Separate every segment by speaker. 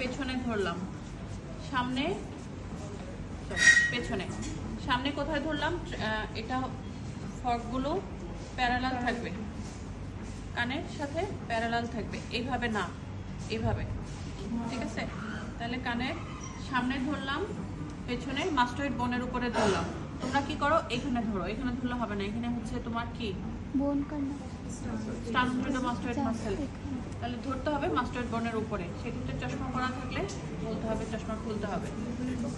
Speaker 1: পেছনে ধরলাম, সামনে পেছনে, সামনে কোথায় ধরলাম, এটা ফর্কগুলো প্যারালাল থাকবে, কানের সাথে প্যারালাল থাকবে, এইভাবে না, এইভাবে, ঠিক আছে? তাহলে কানের সামনে ধরলাম, পেছনে মাস্টয়েড বোনের উপরে ধরলাম। তোমরা কি করো, এখানে ধরো, এখানে ধরলে হবে না, এখানে হচ্ছে তোমার কি
Speaker 2: বোন কান্না
Speaker 1: স্টার্ট মাস্টয়েড মাসেল, তাহলে ধরতে হবে মাস্টয়েড বোনের উপরে। সেক্ষেত্রে চশমা পরা থাকলে বলতে হবে চশমা খুলতে হবে,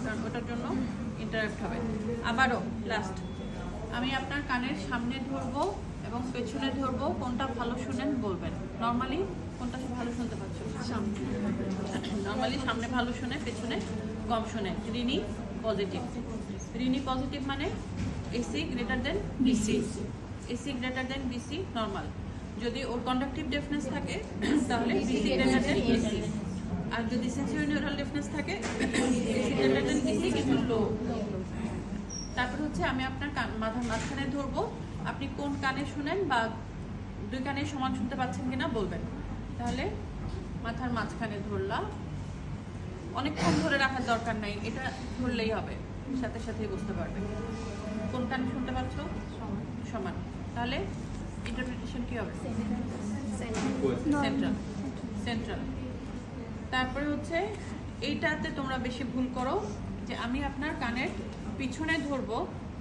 Speaker 1: কারণ ওটার জন্য ইন্টারাপ্ট হবে। আবারও লাস্ট, আমি আপনার কানের সামনে ধরবো এবং পেছনে ধরবো, কোনটা ভালো শুনেন বলবেন। নর্মালি কোনটা ভালো শুনতে পাচ্ছ? সামনে। নর্মালি সামনে ভালো শুনে, পেছনে কম শুনে। Rinne positive. রিনি পজিটিভ মানে AC greater than BC, AC greater than BC normal. যদি ওর কন্ডাকটিভ ডেফনেস থাকে তাহলে বিসি গ্রেটার দেন এসি, আর যদি সেন্সরি নিউরাল ডেফনেস থাকে এসি গ্রেটার দেন বিসি কিন্তু লো। তারপর হচ্ছে আমি আপনার মাথার মাঝখানে ধরবো, আপনি কোন কানে শুনেন বা দুই কানে সমান শুনতে পাচ্ছেন কিনা বলবেন। তাহলে মাথার মাঝখানে ধরলাম, অনেকক্ষণ ধরে রাখার দরকার নাই, এটা ধরলেই হবে, সাথে সাথেই বুঝতে পারবে কোন কানে শুনতে পাচ্ছ, সমান। তাহলে ইন্টারপ্রিটেশন কি হবে? Central, central. তারপরে হচ্ছে এইটাতে তোমরা বেশি ভুল করো যে আমি আপনার কানের পিছনে ধরবো,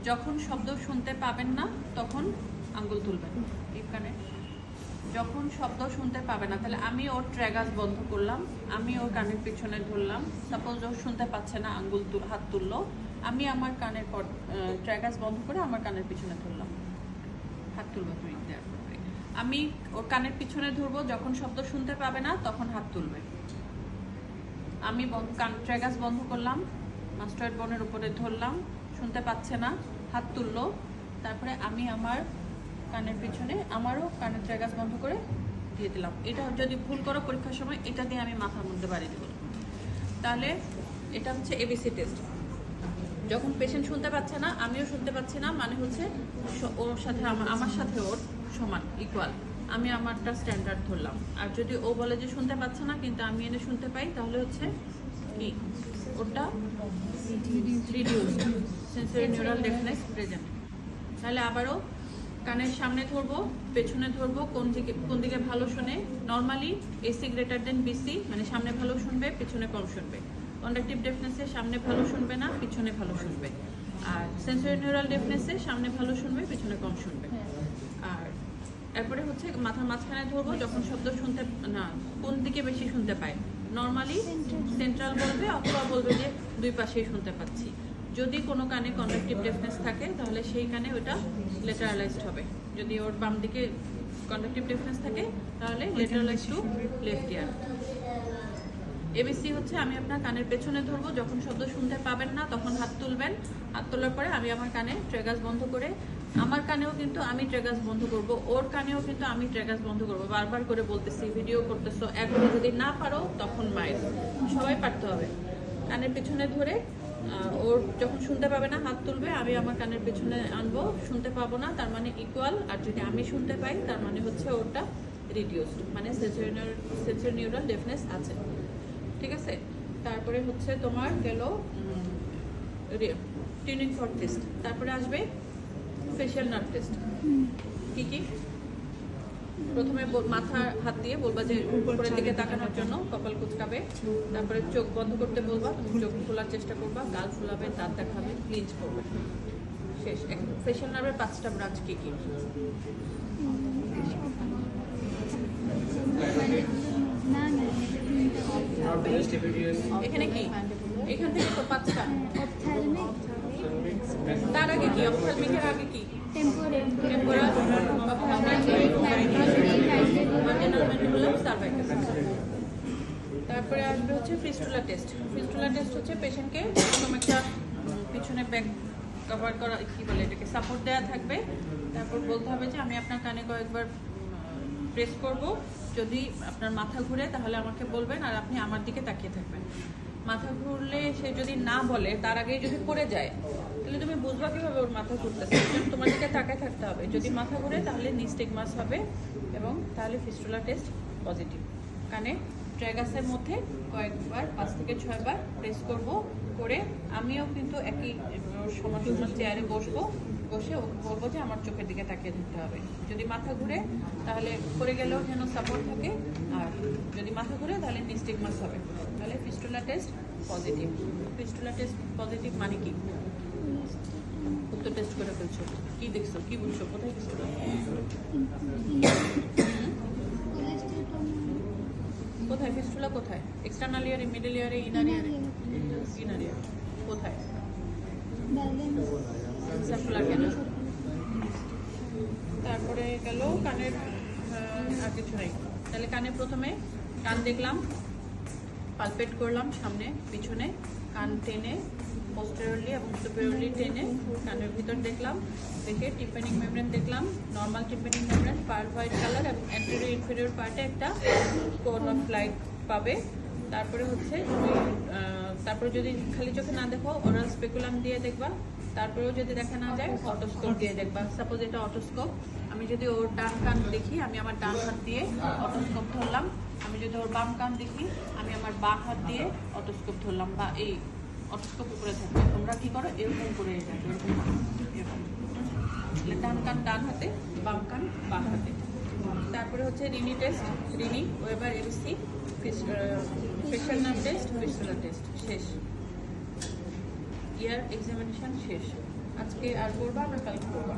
Speaker 1: যখন শব্দ শুনতে পাবেন না তখন আঙ্গুল তুলবেন। এই কানে যখন শব্দ শুনতে পাবে না, তাহলে আমি ওর ট্র্যাগাস বন্ধ করলাম, আমি ওর কানের পিছনে ধরলাম, সাপোজ ও শুনতে পাচ্ছে না, আঙ্গুল হাত তুললো, আমি আমার কানের ট্র্যাগাস বন্ধ করে আমার কানের পিছনে ধরলাম, হাত তুলবো তুমি। আমি ওর কানের পিছনে ধরবো, যখন শব্দ শুনতে পাবে না তখন হাত তুলবে। আমি ট্র্যাগাস বন্ধ করলাম, মাস্টার্ড বোনের উপরে ধরলাম, শুনতে পাচ্ছে না, হাত তুললো, তারপরে আমি আমার কানের পিছনে আমারও কানের ট্র্যাগাস বন্ধ করে দিয়ে দিলাম। এটা যদি ভুল করো পরীক্ষার সময়, এটা দিয়ে আমি মাথার মধ্যে বাড়িয়ে দেবো। তাহলে এটা হচ্ছে এবিসি টেস্ট। যখন পেশেন্ট শুনতে পাচ্ছে না, আমিও শুনতে পাচ্ছি না, মানে হচ্ছে ওর সাথে আমার সাথে ওর সমান, ইকুয়াল, আমি আমারটা স্ট্যান্ডার্ড ধরলাম। আর যদি ও বলে যে শুনতে পাচ্ছে না কিন্তু আমি এনে শুনতে পাই, তাহলে হচ্ছে কি ওটা রিডিউস, সেন্সরি নিউরাল ডেফনেস প্রেজেন্ট। তাহলে আবারও কানের সামনে ধরবো, পেছনে ধরবো, কোন দিকে ভালো শুনে। Normally AC greater than BC, মানে সামনে ভালো শুনবে, পেছনে কম শুনবে। কন্ডাকটিভ ডেফনেসে সামনে ভালো শুনবে না, পিছনে ভালো শুনবে। আর সেন্সরি নিউরাল ডেফনেসে সামনে ভালো শুনবে, পিছনে কম শুনবে। আর এরপরে হচ্ছে মাথার মাঝখানে ধরবো, যখন শব্দ শুনতে না, কোন দিকে বেশি শুনতে পায়। নর্মালি সেন্ট্রাল বলবে, অথবা বলবে যে দুই পাশেই শুনতে পাচ্ছি। যদি কোনো কানে কন্ডাকটিভ ডেফনেস থাকে তাহলে সেই কানে ওটা লেটারালাইজড হবে। যদি ওর বাম দিকে কন্ডাকটিভ ডেফনেস থাকে তাহলে লেটারালাইজড টু লেফট ইয়ার। এবিসি হচ্ছে আমি আপনার কানের পেছনে ধরবো, যখন শব্দ শুনতে পাবেন না তখন হাত তুলবেন, হাত তোলার পরে আমি আমার কানে ট্র্যাগাস বন্ধ করে, আমার কানেও কিন্তু আমি ট্র্যাগাস বন্ধ করব, ওর কানেও কিন্তু আমি ট্র্যাগাস বন্ধ করব। বারবার করে বলতেছি, ভিডিও করতেছো, একবার যদি না পারো তখন মায়ের, সবাই পারতে হবে। কানের পিছনে ধরে ওর যখন শুনতে পাবে না হাত তুলবে, আমি আমার কানের পেছনে আনবো, শুনতে পাবো না তার মানে ইকুয়াল, আর যদি আমি শুনতে পাই তার মানে হচ্ছে ওটা রিডিউসড, মানে সেন্সরি নিউরাল ডেফনেস আছে, ঠিক আছে? তারপরে হচ্ছে তোমার গেল টিউনিং ফর্ক টেস্ট, তারপরে আসবে ফেশিয়াল নার্ভ টেস্ট। কি কি? প্রথমে মাথা হাত দিয়ে বলবা যে উপরের দিকে তাকানোর জন্য, কপাল কুচকাবে, তারপরে চোখ বন্ধ করতে বলবা, তুমি চোখ খোলার চেষ্টা করবা, গাল ফুলাবে, দাঁত দেখাবে, ক্লিঞ্চ করবে, শেষ। ফেশিয়াল নার্ভের 5টা ব্রাঞ্চ কি কি? এখানে কি? এখান থেকে তো 5টা। তার আগে কি? অপথ্যালমিকের আগে কি? টেম্পোরাল, তারপরে আসবে হচ্ছে ফিস্টুলা টেস্ট। ফিস্টুলা টেস্ট হচ্ছে পেশেন্টকে এরকম একটা পিছনে ব্যাক কভার করা, কি বলে এটাকে, সাপোর্ট দেওয়া থাকবে। তারপর বলতে হবে যে আমি আপনার কানে কয়েকবার প্রেস করব, যদি আপনার মাথা ঘুরে তাহলে আমাকে বলবেন, আর আপনি আমার দিকে তাকিয়ে থাকবেন। মাথা ঘুরলে সে যদি না বলে, তার আগেই যদি পড়ে যায়, তাহলে তুমি বুঝবা কিভাবে ওর মাথা ঘুরতেছে? তোমার দিকে তাকায় থাকতে হবে। যদি মাথা ঘুরে তাহলে নিস্টিগমাস হবে, এবং তাহলে ফিস্টুলা টেস্ট পজিটিভ। কানে ট্র্যাগাসের মধ্যে কয়েকবার 5 থেকে 6 বার প্রেস করব, করে আমিও কিন্তু একই সমান সমান চেয়ারে বসবো, বসে ওকে বলবো যে আমার চোখের দিকে তাকিয়ে থাকতে হবে। যদি মাথা ঘুরে তাহলে পড়ে গেলেও যেন সাপোর্ট থাকে, আর যদি মাথা ঘুরে তাহলে নিস্টিগমাস হবে। তাহলে fistula test positive. Fistula test positive মানে কি? উত্তর টেস্ট করে ফেলছো, কি দেখছো, কি বুঝছো, কোথায় ফিস্টুলা? কোথায় ফিস্টুলা কোথায়? এক্সটার্নাল ইয়ারে, মিডল ইয়ারে, ইনার ইয়ারে? ইনার ইয়ারে। কোথায়? সার্কুলার কেন? তারপরে গেল কানের, আর কিছু নেই। তাহলে কানে প্রথমে কান দেখলাম, পালপেট করলাম সামনে পিছনে, কান টেনে পোস্টেরিয়রলি এবং সুপিরিয়রলি টেনে কানের ভিতর দেখলাম, দেখে টিম্পানিক মেমব্রেন দেখলাম, normal tympanic membrane, pearl white colour এবং অ্যান্টেরিয়র ইনফেরিয়র পার্টে একটা কোন অফ লাইট পাবে। তারপরে হচ্ছে তারপরে যদি খালি চোখে না দেখো ওরাল স্পেকুলাম দিয়ে দেখবা। তারপরেও যদি দেখা না যায় অটোস্কোপ দিয়ে দেখবা। সাপোজ এটা অটোস্কোপ, আমি যদি ওর ডান কান দেখি আমি আমার ডান হাত দিয়ে অটোস্কোপ ধরলাম, আমি যদি ওর বাম কান দেখি আমি আমার বাম হাত দিয়ে অটোস্কোপ ধরলাম, বা এই অটোস্কোপ উপরে থাকবে। তোমরা কি করো, এরকম করে যাবে, এরকম করো, এরকম। ডান কান ডান হাতে, বাম কান বাম হাতে। তারপরে হচ্ছে Rinne test, Rinne, Weber, ABC, facial nerve test, fistula test শেষ। ইয়ার এক্সামিনেশন শেষ। আজকে আর করবা না কালকে করবা?